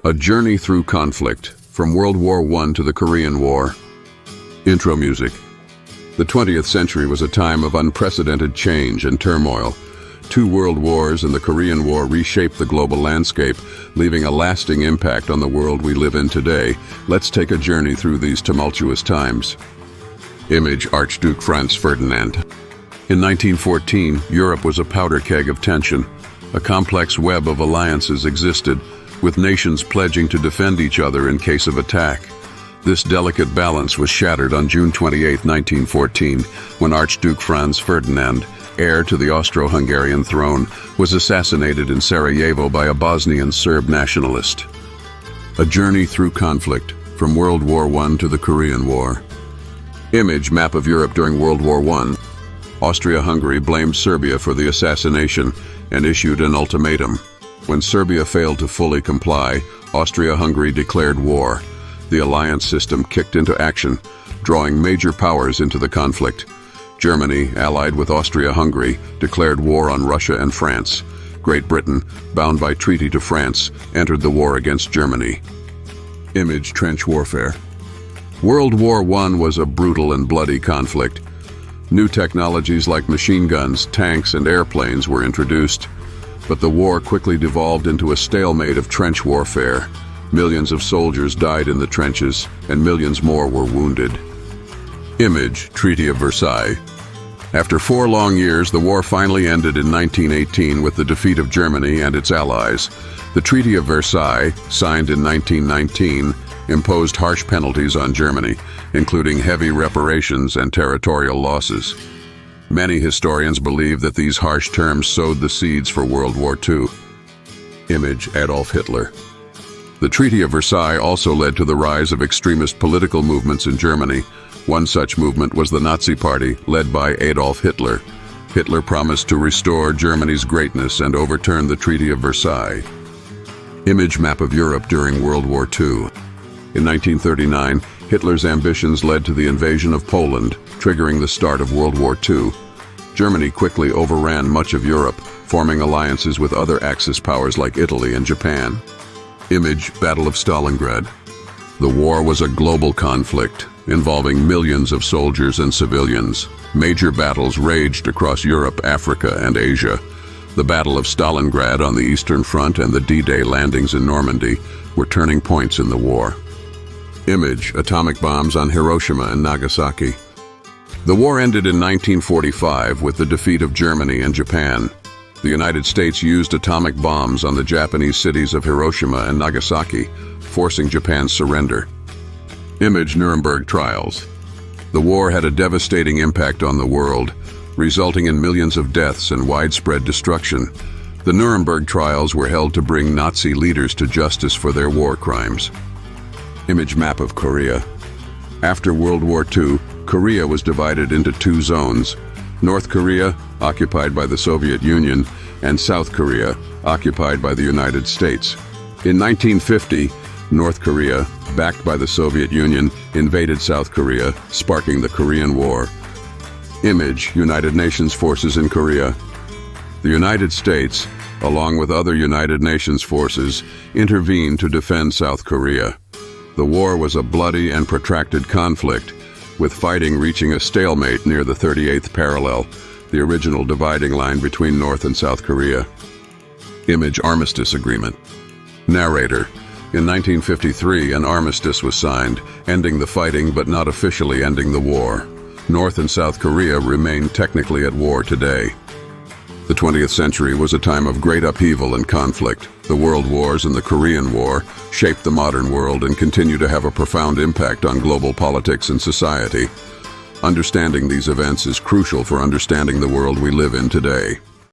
A Journey Through Conflict, from World War I to the Korean War. Intro music. The 20th century was a time of unprecedented change and turmoil. Two world wars and the Korean War reshaped the global landscape, leaving a lasting impact on the world we live in today. Let's take a journey through these tumultuous times. Image Archduke Franz Ferdinand. In 1914, Europe was a powder keg of tension. A complex web of alliances existed, with nations pledging to defend each other in case of attack. This delicate balance was shattered on June 28, 1914, when Archduke Franz Ferdinand, heir to the Austro-Hungarian throne, was assassinated in Sarajevo by a Bosnian Serb nationalist. A Journey Through Conflict, from World War I to the Korean War. Image Map of Europe during World War I. Austria-Hungary blamed Serbia for the assassination and issued an ultimatum. When Serbia failed to fully comply, Austria-Hungary declared war. The alliance system kicked into action, drawing major powers into the conflict. Germany, allied with Austria-Hungary, declared war on Russia and France. Great Britain, bound by treaty to France, entered the war against Germany. Image Trench Warfare. World War I was a brutal and bloody conflict. New technologies like machine guns, tanks, and airplanes were introduced. But the war quickly devolved into a stalemate of trench warfare. Millions of soldiers died in the trenches, and millions more were wounded. Image Treaty of Versailles. After 4 long years, the war finally ended in 1918 with the defeat of Germany and its allies. The Treaty of Versailles, signed in 1919, imposed harsh penalties on Germany, including heavy reparations and territorial losses. Many historians believe that these harsh terms sowed the seeds for World War II. Image Adolf Hitler. The Treaty of Versailles also led to the rise of extremist political movements in Germany. One such movement was the Nazi Party, led by Adolf Hitler. Hitler promised to restore Germany's greatness and overturn the Treaty of Versailles. Image Map of Europe during World War II. In 1939, Hitler's ambitions led to the invasion of Poland, triggering the start of World War II. Germany quickly overran much of Europe, forming alliances with other Axis powers like Italy and Japan. Image Battle of Stalingrad. The war was a global conflict, involving millions of soldiers and civilians. Major battles raged across Europe, Africa, and Asia. The Battle of Stalingrad on the Eastern Front and the D-Day landings in Normandy were turning points in the war. Image Atomic bombs on Hiroshima and Nagasaki. The war ended in 1945 with the defeat of Germany and Japan. The United States used atomic bombs on the Japanese cities of Hiroshima and Nagasaki, forcing Japan's surrender. Image Nuremberg trials. The war had a devastating impact on the world, resulting in millions of deaths and widespread destruction. The Nuremberg trials were held to bring Nazi leaders to justice for their war crimes. Image Map of Korea. After World War II, Korea was divided into 2 zones: North Korea, occupied by the Soviet Union, and South Korea, occupied by the United States. In 1950, North Korea, backed by the Soviet Union, invaded South Korea, sparking the Korean War. Image United Nations forces in Korea. The United States, along with other United Nations forces, intervened to defend South Korea. The war was a bloody and protracted conflict, with fighting reaching a stalemate near the 38th parallel, the original dividing line between North and South Korea. Image Armistice Agreement. Narrator. In 1953, an armistice was signed, ending the fighting but not officially ending the war. North and South Korea remain technically at war today. The 20th century was a time of great upheaval and conflict. The World Wars and the Korean War shaped the modern world and continue to have a profound impact on global politics and society. Understanding these events is crucial for understanding the world we live in today.